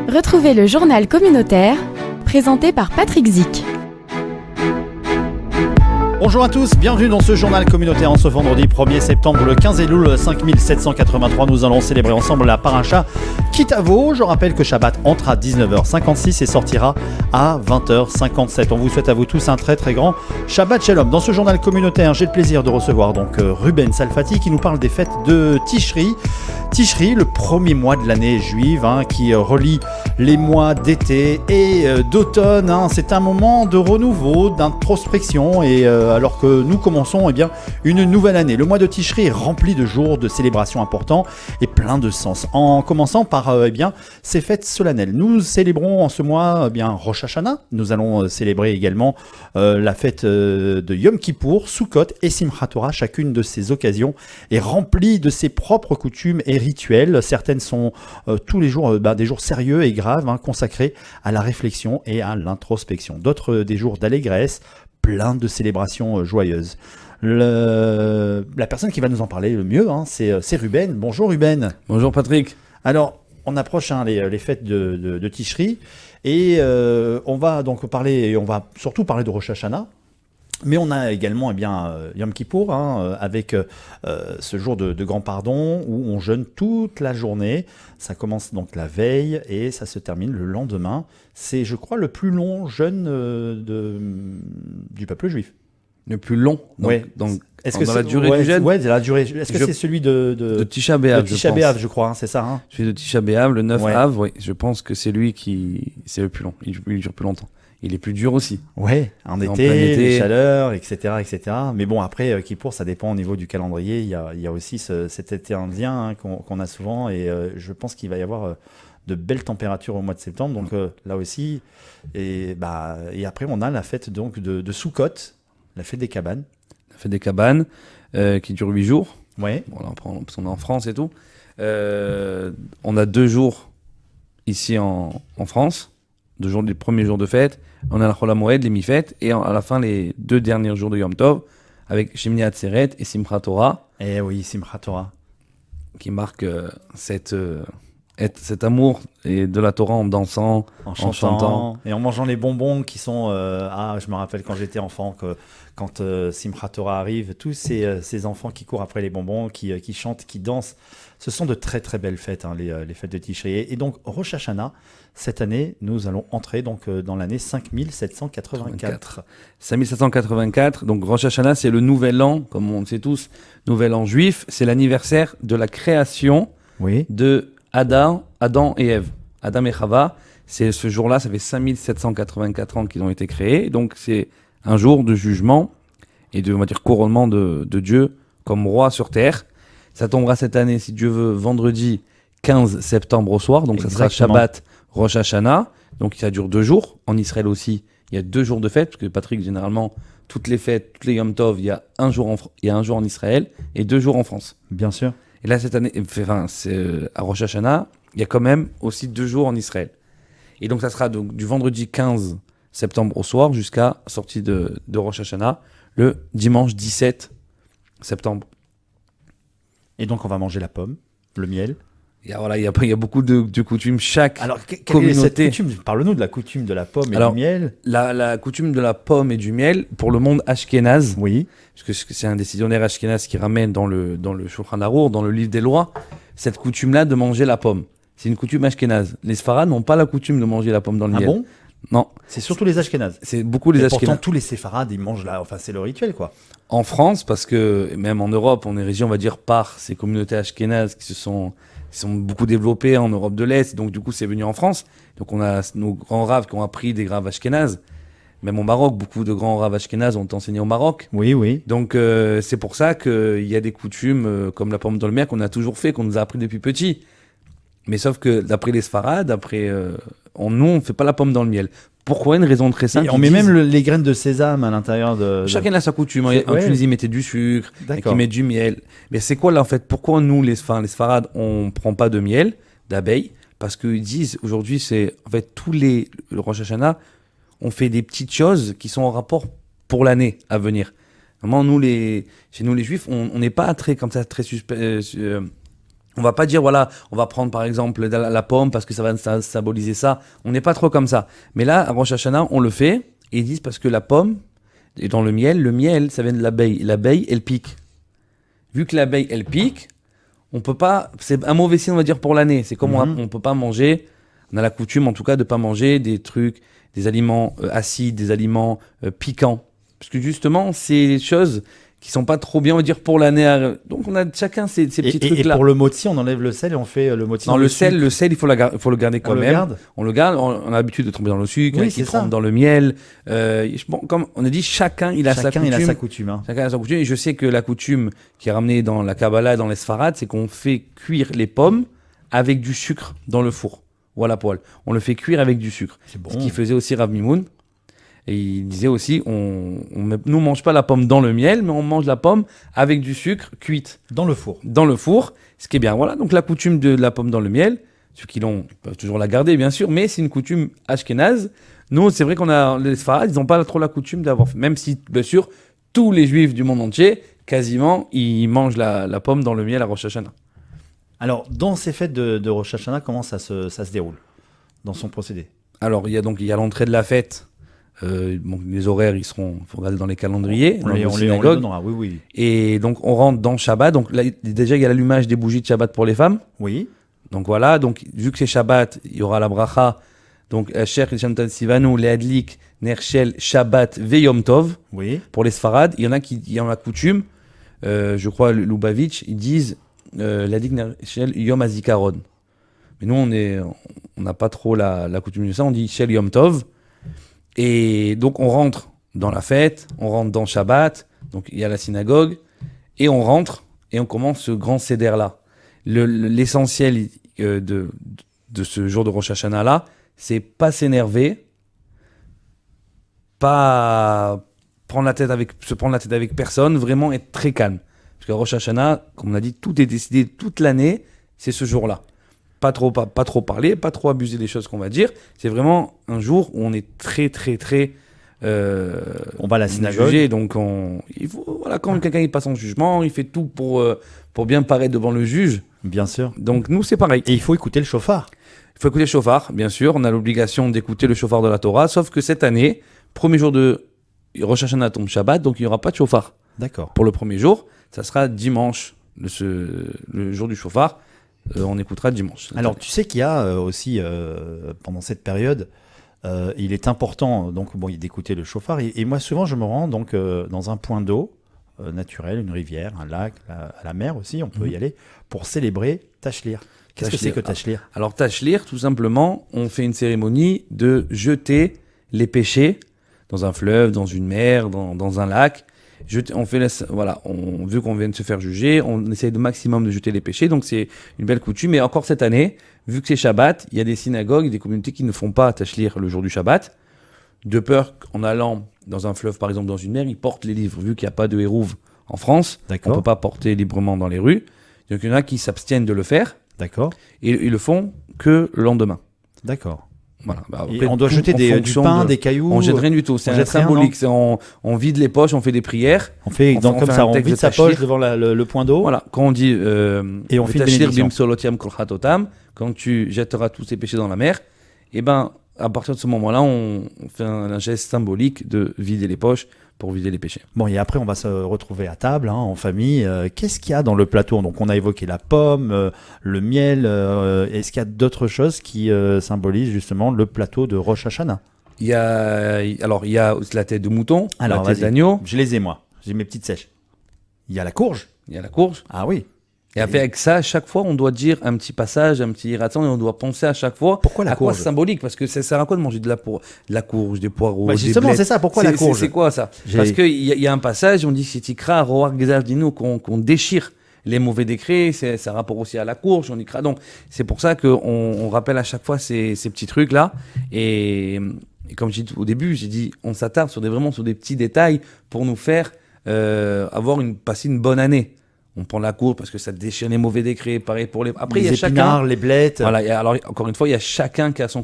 Retrouvez le journal communautaire, présenté par Patrick Zic. Bonjour à tous, bienvenue dans ce journal communautaire en ce vendredi 1er septembre, le 15 Elul 5783. Nous allons célébrer ensemble la paracha Kitavo. Je rappelle que Shabbat entre à 19h56 et sortira à 20h57. On vous souhaite à vous tous un très très grand Shabbat Shalom. Dans ce journal communautaire, j'ai le plaisir de recevoir donc Ruben Salfati qui nous parle des fêtes de Tishri. Tishri, le premier mois de l'année juive qui relie les mois d'été et d'automne. C'est un moment de renouveau, d'introspection et alors que nous commençons une nouvelle année. Le mois de Tishri est rempli de jours de célébrations importants et plein de sens. En commençant par ces fêtes solennelles. Nous célébrons en ce mois Rosh Hashanah. Nous allons célébrer également la fête de Yom Kippour, Sukkot et Simchat Torah. Chacune de ces occasions est remplie de ses propres coutumes et rituels. Certaines sont tous les jours des jours sérieux et graves, consacrés à la réflexion et à l'introspection. D'autres des jours d'allégresse, plein de célébrations joyeuses. La personne qui va nous en parler le mieux, c'est Ruben. Bonjour Ruben. Bonjour Patrick. Alors, on approche les fêtes de Tishri et on va donc parler, on va surtout parler de Rosh Hashanah. Mais on a également Yom Kippour avec ce jour de grand pardon où on jeûne toute la journée. Ça commence donc la veille et ça se termine le lendemain. C'est, je crois, le plus long jeûne du peuple juif. Le plus long. Donc est-ce que dans la durée du jeûne. Ouais, la durée. Est-ce que c'est celui de Tisha B'Av, je crois, c'est ça. Celui de Tisha B'Av, le 9 Av, oui. Je pense que c'est lui c'est le plus long. Il dure plus longtemps. Il est plus dur aussi. Ouais, en été, les chaleurs, etc. Mais bon, après, Kippour, ça dépend au niveau du calendrier. Il y a aussi cet été indien qu'on a souvent. Et je pense qu'il va y avoir de belles températures au mois de septembre. Donc là aussi. Et après, on a la fête donc, de Sukkot, la fête des cabanes. La fête des cabanes, qui dure 8 jours. Ouais. Bon, là, parce qu'on est en France et tout. On a 2 jours ici en France. 2 jours, les premiers jours de fête, on a la Chol HaMoed, les mi-fêtes, et à la fin, les 2 derniers jours de Yom Tov, avec Shemini Atzeret et Simchat Torah. Eh oui, Simchat Torah. Qui marque cet amour et de la Torah en dansant, en chantant. Et en mangeant les bonbons qui sont... je me rappelle quand j'étais enfant, quand Simchat Torah arrive, tous ces enfants qui courent après les bonbons, qui chantent, qui dansent. Ce sont de très très belles fêtes, les fêtes de Tishri. Et donc, Rosh Hashanah, cette année, nous allons entrer donc, dans l'année 5784. 5784, donc Rosh Hashanah, c'est le nouvel an, comme on le sait tous, nouvel an juif. C'est l'anniversaire de la création de Adam et Ève. Adam et Chava, c'est ce jour-là, ça fait 5784 ans qu'ils ont été créés. Donc, c'est un jour de jugement et de, on va dire, couronnement de Dieu comme roi sur terre. Ça tombera cette année, si Dieu veut, vendredi 15 septembre au soir. Donc, ça sera Shabbat, Rosh Hashanah. Donc, ça dure 2 jours. En Israël aussi, il y a 2 jours de fête. Parce que Patrick, généralement, toutes les fêtes, toutes les Yom Tov, il y a un jour en Israël et 2 jours en France. Bien sûr. Et là, cette année, à Rosh Hashanah, il y a quand même aussi 2 jours en Israël. Et donc, ça sera donc du vendredi 15 septembre au soir jusqu'à sortie de Rosh Hashanah, le dimanche 17 septembre. Et donc, on va manger la pomme, le miel. Il y a beaucoup de coutumes. Chaque Alors, quelle communauté... est cette coutume ? Parle-nous de la coutume de la pomme et du miel. La coutume de la pomme et du miel, pour le monde ashkénaze, oui. Parce que c'est un décisionnaire ashkénaze qui ramène dans le Shulchan Arour, dans le livre des lois, cette coutume-là de manger la pomme. C'est une coutume ashkénaze. Les Sfarades n'ont pas la coutume de manger la pomme dans le miel. Ah bon ? Non. C'est surtout les Ashkénazes. C'est beaucoup les Ashkénazes. Pourtant, tous les Séfarades, ils mangent là. Enfin, c'est le rituel, quoi. En France, parce que même en Europe, on est régi, on va dire, par ces communautés ashkénazes qui sont beaucoup développées en Europe de l'Est. Donc, du coup, c'est venu en France. Donc, on a nos grands raves qui ont appris des raves ashkénazes. Même au Maroc, beaucoup de grands raves ashkénazes ont enseigné au Maroc. Oui. Donc, c'est pour ça qu'il y a des coutumes comme la pomme dans le miel qu'on a toujours fait, qu'on nous a appris depuis petit. Mais sauf que d'après les Sfarades, nous, on ne fait pas la pomme dans le miel. Pourquoi ? Une raison très simple. Et on met même les graines de sésame à l'intérieur de... Chacun a sa coutume. En Tunisie, ils mettaient du sucre, qui met du miel. Mais c'est quoi là en fait ? Pourquoi nous, les Sfarades, on ne prend pas de miel d'abeilles ? Parce qu'ils disent, aujourd'hui, c'est en fait le Rosh Hashanah, on fait des petites choses qui sont en rapport pour l'année à venir. Vraiment, chez nous les Juifs, on n'est pas très comme ça, très On va pas dire, voilà, on va prendre par exemple la pomme parce que ça va symboliser ça. On n'est pas trop comme ça. Mais là, à Rosh Hashanah, on le fait. Et ils disent parce que la pomme est dans le miel, ça vient de l'abeille. L'abeille, elle pique. Vu que l'abeille, elle pique, on peut pas. C'est un mauvais signe, on va dire, pour l'année. C'est comme on peut pas manger. On a la coutume, en tout cas, de pas manger des trucs, des aliments acides, des aliments piquants. Parce que justement, c'est des choses qui sont pas trop bien, on va dire, pour l'année. Donc on a chacun ces petits trucs-là. Et pour le motzi, on enlève le sel et on fait le motzi. Non, le sel, il faut le garder quand même. On le garde. On a l'habitude de tremper dans le sucre, oui, qui trempe dans le miel. Bon, comme on a dit, chacun il a sa coutume. Chacun a sa coutume. Et je sais que la coutume qui est ramenée dans la Kabbalah, dans les Sfarad, c'est qu'on fait cuire les pommes avec du sucre dans le four ou à la poêle. On le fait cuire avec du sucre. C'est bon. Ce qu'il faisait aussi Rav Mimoun. Et il disait aussi, nous mange pas la pomme dans le miel, mais on mange la pomme avec du sucre cuite. Dans le four. Dans le four, ce qui est bien. Voilà, donc la coutume de la pomme dans le miel, ceux qui l'ont peuvent toujours la garder, bien sûr, mais c'est une coutume ashkénaze. Nous, c'est vrai qu'on a les Sfarad, ils n'ont pas trop la coutume d'avoir fait, même si, bien sûr, tous les juifs du monde entier, quasiment, ils mangent la pomme dans le miel à Rosh Hashanah. Alors, dans ces fêtes de Rosh Hashanah, comment ça se déroule dans son procédé? Alors, il y a l'entrée de la fête. Les horaires, il faut regarder dans les calendriers. On les donnera, oui. Et donc, on rentre dans Shabbat. Donc, là, déjà, il y a l'allumage des bougies de Shabbat pour les femmes. Oui. Donc, voilà. Donc, vu que c'est Shabbat, il y aura la bracha. Donc, Asher, Shantan Sivanu, Leadlik, Nershel, Shabbat, Veyom Tov. Oui. Pour les Sfarad, il y en a qui ont la coutume. Je crois, Lubavitch, ils disent Leadlik, Nershel, Yom Azikaron. Mais nous, on n'a pas trop la coutume de ça. On dit Shel Yom Tov. Et donc, on rentre dans la fête, on rentre dans Shabbat, donc il y a la synagogue, et on rentre, et on commence ce grand seder-là. L'essentiel de ce jour de Rosh Hashanah-là, c'est pas s'énerver, pas se prendre la tête avec personne, vraiment être très calme. Parce que Rosh Hashanah, comme on a dit, tout est décidé toute l'année, c'est ce jour-là. Pas trop parler, pas trop abuser des choses qu'on va dire. C'est vraiment un jour où on est très, très, très... on va à la synagogue. Jugé, donc quand quelqu'un il passe en jugement, il fait tout pour bien paraître devant le juge. Bien sûr. Donc nous, c'est pareil. Et il faut écouter le shofar. Il faut écouter le shofar, bien sûr. On a l'obligation d'écouter le shofar de la Torah, sauf que cette année, premier jour de Rosh Hashanah tombe Shabbat, donc il n'y aura pas de shofar. D'accord. Pour le premier jour, ça sera dimanche, le jour du shofar. On écoutera dimanche. Alors, tu sais qu'il y a aussi, pendant cette période, il est important d'écouter le shofar. Et moi, souvent, je me rends donc, dans un point d'eau naturel, une rivière, un lac, à la mer aussi, on peut y aller, pour célébrer Tachlir. Qu'est-ce que c'est que Tachlir? Alors, Tachlir, tout simplement, on fait une cérémonie de jeter les péchés dans un fleuve, dans une mer, dans un lac. Vu qu'on vient de se faire juger, on essaye de maximum de jeter les péchés, donc c'est une belle coutume. Et encore cette année, vu que c'est Shabbat, il y a des synagogues, des communautés qui ne font pas Tachlir le jour du Shabbat, de peur qu'en allant dans un fleuve, par exemple dans une mer, ils portent les livres. Vu qu'il n'y a pas de hérouve en France, on ne peut pas porter librement dans les rues. Donc il y en a qui s'abstiennent de le faire. D'accord. Et ils le font que le lendemain. D'accord. Voilà. Et on doit jeter du pain, des cailloux. On jette rien du tout. C'est symbolique. On vide les poches, on fait des prières. On vide sa poche devant le point d'eau. Voilà. Quand on dit et on fait une bénédiction. Quand tu jetteras tous ces péchés dans la mer, et ben à partir de ce moment-là, on fait un geste symbolique de vider les poches pour vider les péchés. Bon, et après, on va se retrouver à table, en famille. Qu'est-ce qu'il y a dans le plateau? Donc, on a évoqué la pomme, le miel. Est-ce qu'il y a d'autres choses qui symbolisent justement le plateau de Rosh Hashanah? Il y a la tête de mouton, la tête d'agneau. Je les ai, moi. J'ai mes petites sèches. Il y a la courge. Ah oui. Et avec ça, à chaque fois, on doit dire un petit passage, un petit raton, et on doit penser à chaque fois. Pourquoi la courge? Quoi c'est symbolique? Parce que ça sert à quoi de manger de la courge, des poireaux, justement, c'est ça. Pourquoi la courge? C'est quoi ça? Parce qu'il y a un passage, on dit c'est Tikra, Roar Gezal Dino, qu'on déchire les mauvais décrets. Ça rapport aussi à la courge, on y craint. Donc, c'est pour ça qu'on rappelle à chaque fois ces petits trucs-là. Et comme j'ai dit au début, j'ai dit, on s'attarde vraiment sur des petits détails pour nous faire passer une bonne année. on prend la cour parce que ça déchire les mauvais décrets. Pareil pour les. Après, il y a épinards, chacun. les blettes. Voilà. Alors encore une fois, il y a chacun qui a ses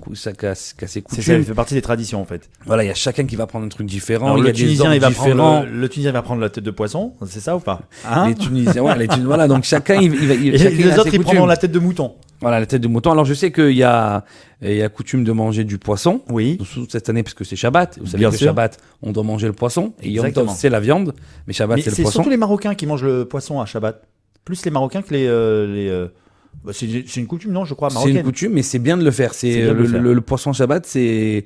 C'est coutumes. ça, il fait partie des traditions en fait. Voilà, il y a chacun qui va prendre un truc différent. Alors, Il y a des ordres différents. le Tunisien va prendre la tête de poisson, c'est ça ou pas? Hein? Les Tunisiens, voilà. Donc chacun, Et chacun les a autres, ses ils coutumes. prendront la tête de mouton. Voilà, la tête de mouton. Alors je sais qu'il y a coutume de manger du poisson. Oui. Surtout cette année, parce que c'est Shabbat. Vous savez Bien que sûr. Shabbat, on doit manger le poisson. Et Yom Exactement. Tov, c'est la viande. Mais Shabbat, Mais c'est le c'est poisson. surtout les Marocains qui mangent le poisson à Shabbat. Plus les Marocains que bah, c'est une coutume, non, je crois, C'est marocaine. une coutume, mais c'est bien de le faire. C'est bien de le faire. Le poisson Shabbat, c'est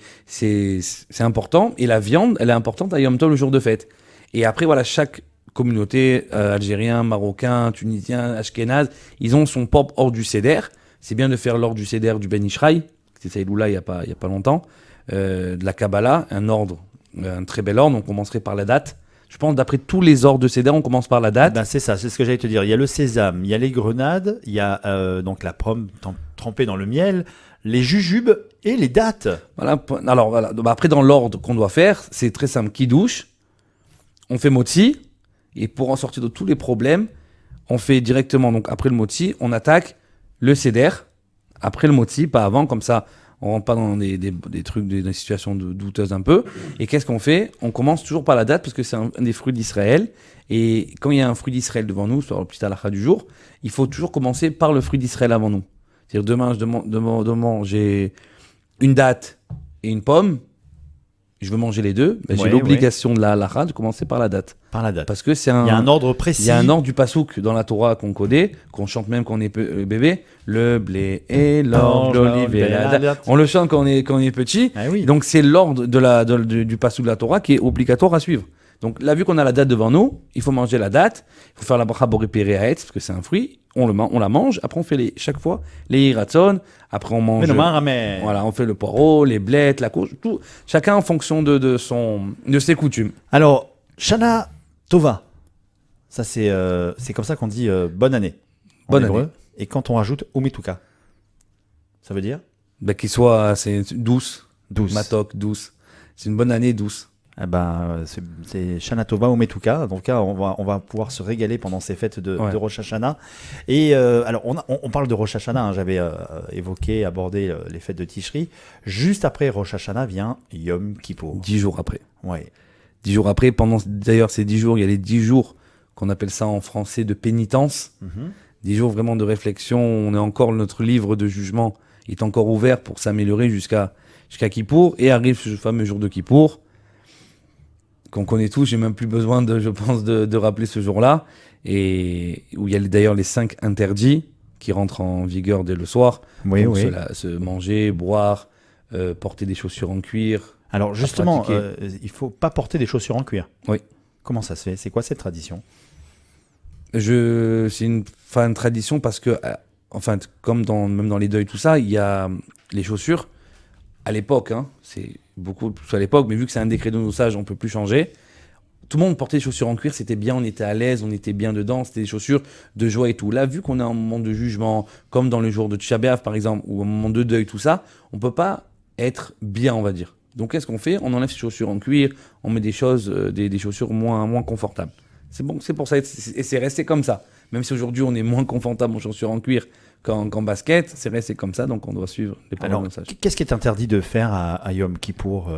important. Et la viande, elle est importante à Yom Tov, le jour de fête. Et après, voilà, chaque communauté, algérien, marocain, tunisien, ashkénaze, ils ont son propre ordre du Seder. C'est bien de faire l'ordre du Seder du Ben Ishraï. C'était ça, il y a pas longtemps. De la Kabbalah, un très bel ordre. On commencerait par la date. Je pense, d'après tous les ordres de Seder, on commence par la date. Ben, c'est ça, c'est ce que j'allais te dire. Il y a le sésame, il y a les grenades, il y a donc la pomme trempée dans le miel, les jujubes et les dattes. Voilà. Alors, voilà. Donc, après, dans l'ordre qu'on doit faire, c'est très simple. Kiddush, on fait motzi. Et pour en sortir de tous les problèmes, on fait directement, donc après le motzi, on attaque le Seder. Après le motzi, pas avant, comme ça, on rentre pas dans des trucs, des situations douteuses un peu. Et qu'est-ce qu'on fait? On commence toujours par la date, parce que c'est un des fruits d'Israël. Et quand il y a un fruit d'Israël devant nous, sur le petit halakha du jour, il faut toujours commencer par le fruit d'Israël avant nous. C'est-à-dire demain, j'ai une date et une pomme. Je veux manger les deux. Ben, j'ai l'obligation de la halakha de commencer par la date. Par la date. Parce que c'est Il y a un ordre précis. Il y a un ordre du pasouk dans la Torah qu'on connaît, qu'on chante même quand on est bébé. Le blé et l'orge, l'olive et la date. On le chante quand on est petit. Ah oui. Donc c'est l'ordre du pasouk de la Torah qui est obligatoire à suivre. Donc là, vu qu'on a la date devant nous, il faut manger la date. Il faut faire la bracha boré péré haetz, parce que c'est un fruit. On la mange. Après, on fait chaque fois les iratzon. Après, on mange. Mais Voilà, on fait le poireau, les blettes, la courge, tout. Chacun en fonction de ses coutumes. Alors, Shana Tova, ça c'est comme ça qu'on dit bonne année. En Bonne hébreu. année. Et quand on rajoute Umituka, ça veut dire Ben, qu'il soit, c'est douce. douce. Matok, douce. C'est une bonne année douce. Eh ben, c'est Shana Tova Umetuka. Donc là, on va pouvoir se régaler pendant ces fêtes de Rosh Hashanah. Et alors, on parle de Rosh Hashanah. Hein, j'avais abordé les fêtes de Tishri. Juste après Rosh Hashanah vient Yom Kippour. 10 jours après. Ouais. 10 jours après, d'ailleurs, ces 10 jours, il y a les 10 jours qu'on appelle ça en français de pénitence. 10 jours vraiment de réflexion. On est encore, notre livre de jugement est encore ouvert pour s'améliorer jusqu'à Kippour. Et arrive ce fameux jour de Kippour, qu'on connaît tous. J'ai même plus besoin de rappeler ce jour-là. Et où il y a d'ailleurs les 5 interdits qui rentrent en vigueur dès le soir. Oui, donc, oui. se manger, boire, porter des chaussures en cuir. Alors justement, il faut pas porter des chaussures en cuir. Oui. Comment ça se fait? C'est quoi cette tradition? C'est une tradition parce que, enfin, comme même dans les deuils, tout ça, il y a les chaussures. À l'époque, hein, c'est beaucoup plus à l'époque, mais vu que c'est un décret de nos sages, on peut plus changer. Tout le monde portait des chaussures en cuir, c'était bien, on était à l'aise, on était bien dedans, c'était des chaussures de joie et tout. Là, vu qu'on est en moment de jugement, comme dans le jour de Tisha B'Av par exemple, ou au moment de deuil, tout ça, on peut pas être bien, on va dire. Donc qu'est-ce qu'on fait? On enlève ces chaussures en cuir, on met des choses, des chaussures moins confortables. C'est bon, c'est pour ça, et c'est resté comme ça. Même si aujourd'hui on est moins confortable en chaussures en cuir qu'en basket, c'est resté comme ça, donc on doit suivre les paroles de sages. Qu'est-ce qui est interdit de faire à Yom Kippour?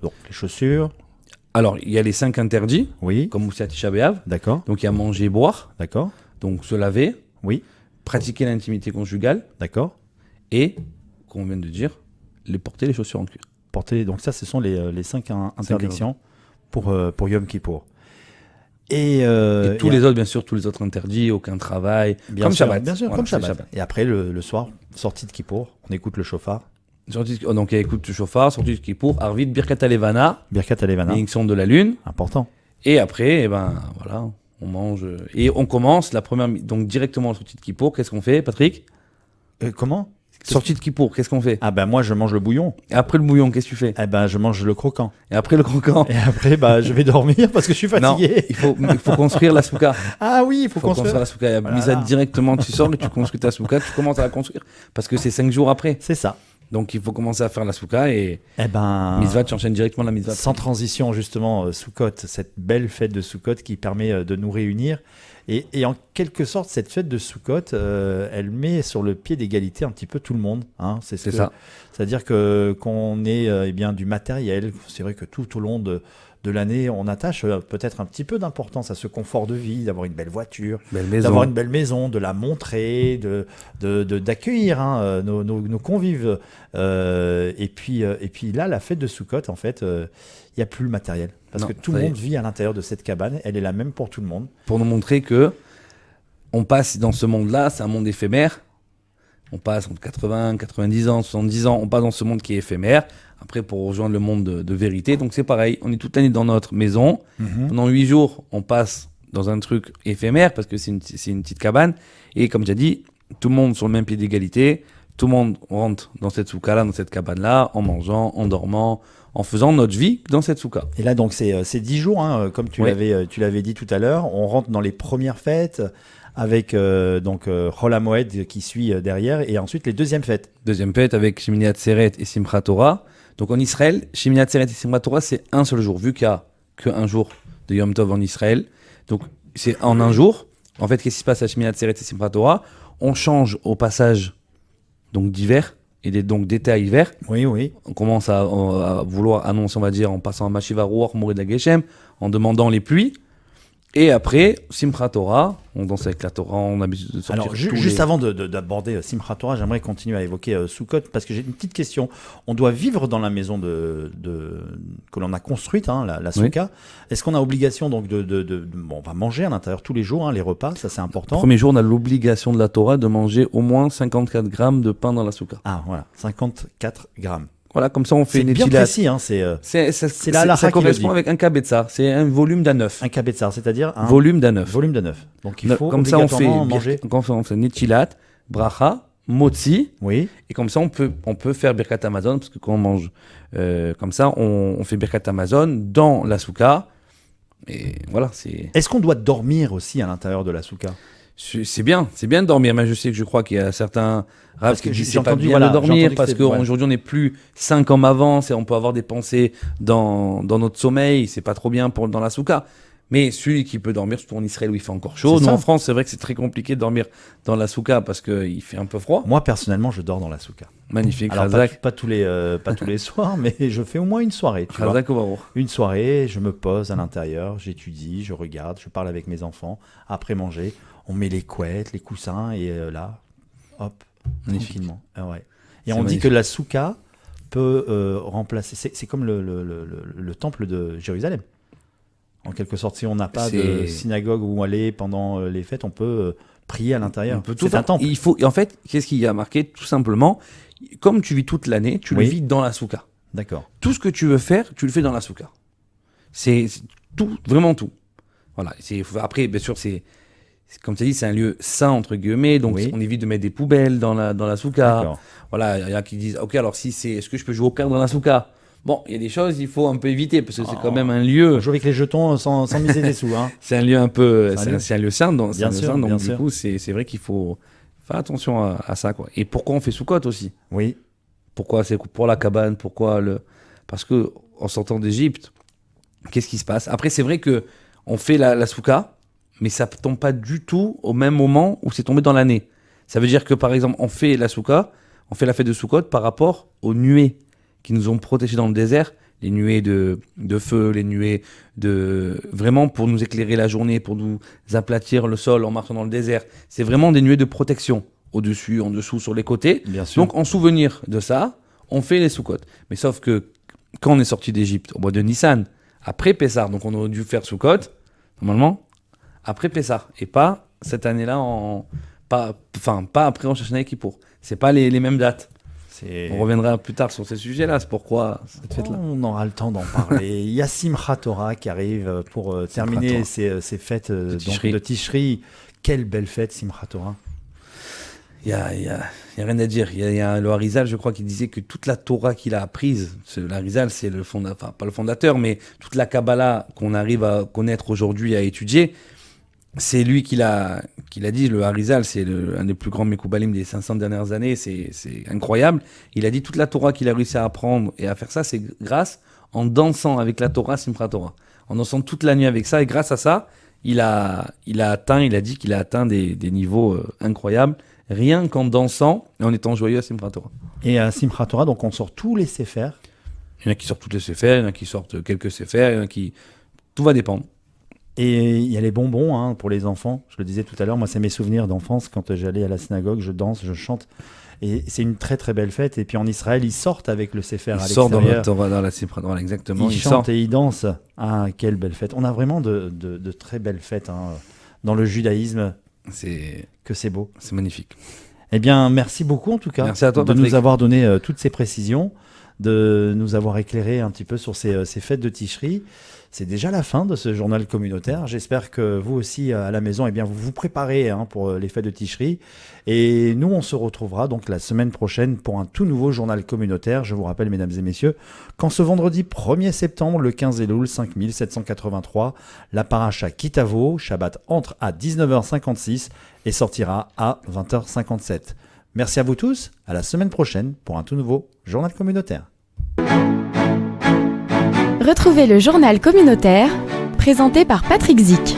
Donc les chaussures. Alors, il y a les 5 interdits, Oui. comme aussi à Tisha B'Av. D'accord. Donc il y a manger et boire, D'accord. donc se laver, Oui. pratiquer l'intimité conjugale D'accord. et, comme on vient de dire, porter les chaussures en cuir. Donc ça, ce sont les 5 interdictions pour Yom Kippour. Et tous les autres, bien sûr, tous les autres interdits, aucun travail, comme Shabbat. Bien sûr, Voilà, comme c'est Shabbat. Et après, le soir, sortie de Kippour, on écoute le shofar. Donc il écoute le chauffard, sortie de Kippour, Arvit, Birkat Alevana, Birkat Alevana. bénédiction de la lune. Important. Et après, voilà, on mange. Et on commence la première, donc directement à la sortie de Kippour. Qu'est-ce qu'on fait, Patrick? Comment? Sortie de Kippour, qu'est-ce qu'on fait? Ah ben moi, je mange le bouillon. Et après le bouillon, qu'est-ce que tu fais? Eh ben, je mange le croquant. Et après le croquant? Et après, je vais dormir parce que je suis Non, fatigué. il faut construire la souka. Ah oui, il faut Faut construire la souka. Il y a mis ça directement, tu sors et tu construis ta souka, tu commences à la construire parce que c'est 5 jours après. C'est ça. Donc il faut commencer à faire la souka et Mitzvah, tu enchaînes directement la Mitzvah. Sans transition, justement, Sukkot, cette belle fête de Sukkot qui permet de nous réunir. Et en quelque sorte, cette fête de Sukkot, elle met sur le pied d'égalité un petit peu tout le monde. Hein. C'est ça. C'est-à-dire qu'on ait du matériel. C'est vrai que tout au long de l'année, on attache peut-être un petit peu d'importance à ce confort de vie, d'avoir une belle voiture, d'avoir une belle maison, de la montrer, d'accueillir nos convives. Et puis là, la fête de Sukkot, en fait, il n'y a plus le matériel. Parce que tout le monde vit à l'intérieur de cette cabane. Elle est la même pour tout le monde. Pour nous montrer que on passe dans ce monde-là, c'est un monde éphémère. On passe entre 80, 90 ans, 70 ans, on passe dans ce monde qui est éphémère. Après, pour rejoindre le monde de vérité, donc c'est pareil, on est toute l'année dans notre maison. Pendant 8 jours, on passe dans un truc éphémère parce que c'est une petite cabane. Et comme tu as dit, tout le monde sur le même pied d'égalité. Tout le monde rentre dans cette souka-là, dans cette cabane-là, en mangeant, en dormant, en faisant notre vie dans cette souka. Et là, donc, c'est 10 jours, hein, comme tu l'avais dit tout à l'heure. On rentre dans les premières fêtes avec Chol HaMoed qui suit derrière, et ensuite les deuxièmes fêtes. Deuxième fête avec Shemini Atzeret et Simchat Torah. Donc en Israël, Shemini Atzeret et Simchat Torah, c'est un seul jour, vu qu'il n'y a qu'un jour de Yom Tov en Israël. Donc c'est en un jour. En fait, qu'est-ce qui se passe à Shemini Atzeret et Simchat Torah? On change au passage donc d'hiver, et donc d'été à hiver. Oui. On commence à vouloir annoncer, on va dire, en passant à Mashiva Ruach, Morid la Geshem, en demandant les pluies. Et après, Simchat Torah, on danse avec la Torah, on a l'habitude de sortir. Alors, juste avant d'aborder Simchat Torah, j'aimerais continuer à évoquer Sukkot, parce que j'ai une petite question. On doit vivre dans la maison que l'on a construite, hein, la Souka. Oui. Est-ce qu'on a obligation donc on va manger à l'intérieur tous les jours, hein, les repas, ça c'est important. Le premier jour, on a l'obligation de la Torah de manger au moins 54 grammes de pain dans la Souka. Ah voilà, 54 grammes. Voilà, comme ça on fait une étude. C'est bien précis, hein, ça correspond avec un kabetza, c'est un volume d'A9. Un kabetza, c'est-à-dire un volume d'A9. Volume d'A9. Donc il faut comme ça on fait manger. Quand on fait netilat, bracha, motzi. Oui. Et comme ça on peut faire birkat Amazon, parce que quand on mange comme ça, on fait birkat Amazon dans la souka. Et voilà, c'est. Est-ce qu'on doit dormir aussi à l'intérieur de la souka? C'est bien de dormir, mais je crois qu'il y a certains rabbins qui disent c'est pas bien de dormir parce qu'aujourd'hui on n'est plus 5 ans avant, on peut avoir des pensées dans notre sommeil, c'est pas trop bien dans la souka. Mais celui qui peut dormir, surtout en Israël où il fait encore chaud. Nous en France, c'est vrai que c'est très compliqué de dormir dans la souka parce qu'il fait un peu froid. Moi personnellement, je dors dans la souka. Magnifique. Alors pas tous les soirs, mais je fais au moins une soirée. Tu vois. Une soirée, je me pose à l'intérieur, j'étudie, je regarde, je parle avec mes enfants. Après manger, on met les couettes, les coussins et là, hop, tranquillement. Ouais. Et on dit que la souka peut remplacer. C'est comme le temple de Jérusalem. En quelque sorte, si on n'a pas de synagogue où aller pendant les fêtes, on peut prier à l'intérieur. C'est un temple. En fait, qu'est-ce qu'il y a marqué? Tout simplement, comme tu vis toute l'année, tu le vis dans la souka. D'accord. Tout ce que tu veux faire, tu le fais dans la souka. C'est tout, vraiment tout. Voilà. Après, bien sûr, c'est comme tu as dit, c'est un lieu saint, entre guillemets, donc on évite de mettre des poubelles dans la souka. D'accord. Voilà, il y en a qui disent, ok, alors est-ce que je peux jouer au cartes dans la souka? Bon, il y a des choses il faut un peu éviter parce que c'est quand même un lieu. On joue avec les jetons sans miser des sous. Hein. C'est un lieu un peu, c'est un lieu saint, donc bien sûr, donc du coup c'est vrai qu'il faut faire attention à ça quoi. Et pourquoi on fait Sukkot aussi? Oui. Pourquoi c'est pour la cabane? Parce que en sortant d'Égypte, qu'est-ce qui se passe? Après c'est vrai que on fait la souka, mais ça tombe pas du tout au même moment où c'est tombé dans l'année. Ça veut dire que par exemple on fait la souka, on fait la fête de Sukkot par rapport aux nuées qui nous ont protégés dans le désert, les nuées de feu, les nuées vraiment pour nous éclairer la journée, pour nous aplatir le sol en marchant dans le désert. C'est vraiment des nuées de protection, au-dessus, en dessous, sur les côtés. Bien sûr. Donc en souvenir de ça, on fait les Sukkot. Mais sauf que quand on est sorti d'Égypte, au mois de Nissan, après Pessah, donc on aurait dû faire Sukkot, normalement, après Pessah, et pas cette année-là, pas après Rosh Hashanah et Kippour. C'est pas les mêmes dates. On reviendra plus tard sur ces sujets-là, c'est pourquoi cette fête-là. On aura le temps d'en parler. Il y a Simchat Torah qui arrive pour terminer ces fêtes de Tishri. Quelle belle fête, Simchat Torah. Il y a rien à dire. Il y a le Harizal, je crois, qui disait que toute la Torah qu'il a apprise, le Harizal, c'est pas le fondateur, mais toute la Kabbalah qu'on arrive à connaître aujourd'hui, à étudier, C'est lui qui l'a dit, le Harizal, c'est un des plus grands Mekoubalim des 500 dernières années, c'est incroyable. Il a dit toute la Torah qu'il a réussi à apprendre et à faire ça, c'est grâce en dansant avec la Torah, Simchat Torah. En dansant toute la nuit avec ça, et grâce à ça, il a dit qu'il a atteint des niveaux incroyables, rien qu'en dansant et en étant joyeux à Simchat Torah. Et à Simchat Torah, donc on sort tous les séfers. Il y en a qui sortent toutes les séfers, il y en a qui sortent quelques séfers, il y en a qui... Tout va dépendre. Et il y a les bonbons pour les enfants. Je le disais tout à l'heure, moi c'est mes souvenirs d'enfance quand j'allais à la synagogue, je danse, je chante. Et c'est une très très belle fête. Et puis en Israël, ils sortent avec le Sefer à l'extérieur. Ils sortent dans la Simchat Torah, exactement. Ils chantent et ils dansent. Ah, quelle belle fête. On a vraiment de très belles fêtes dans le judaïsme. Que c'est beau. C'est magnifique. Eh bien, merci beaucoup en tout cas. Merci à toi, de Patrick. nous avoir donné toutes ces précisions, de nous avoir éclairé un petit peu sur ces fêtes de Tishri. C'est déjà la fin de ce journal communautaire. J'espère que vous aussi, à la maison, vous vous préparez pour les fêtes de Tishri. Et nous, on se retrouvera donc la semaine prochaine pour un tout nouveau journal communautaire. Je vous rappelle, mesdames et messieurs, qu'en ce vendredi 1er septembre, le 15 Elul 5783, la paracha Kitavo, Shabbat, entre à 19h56 et sortira à 20h57. Merci à vous tous. À la semaine prochaine pour un tout nouveau journal communautaire. Retrouvez le journal communautaire, présenté par Patrick Zic.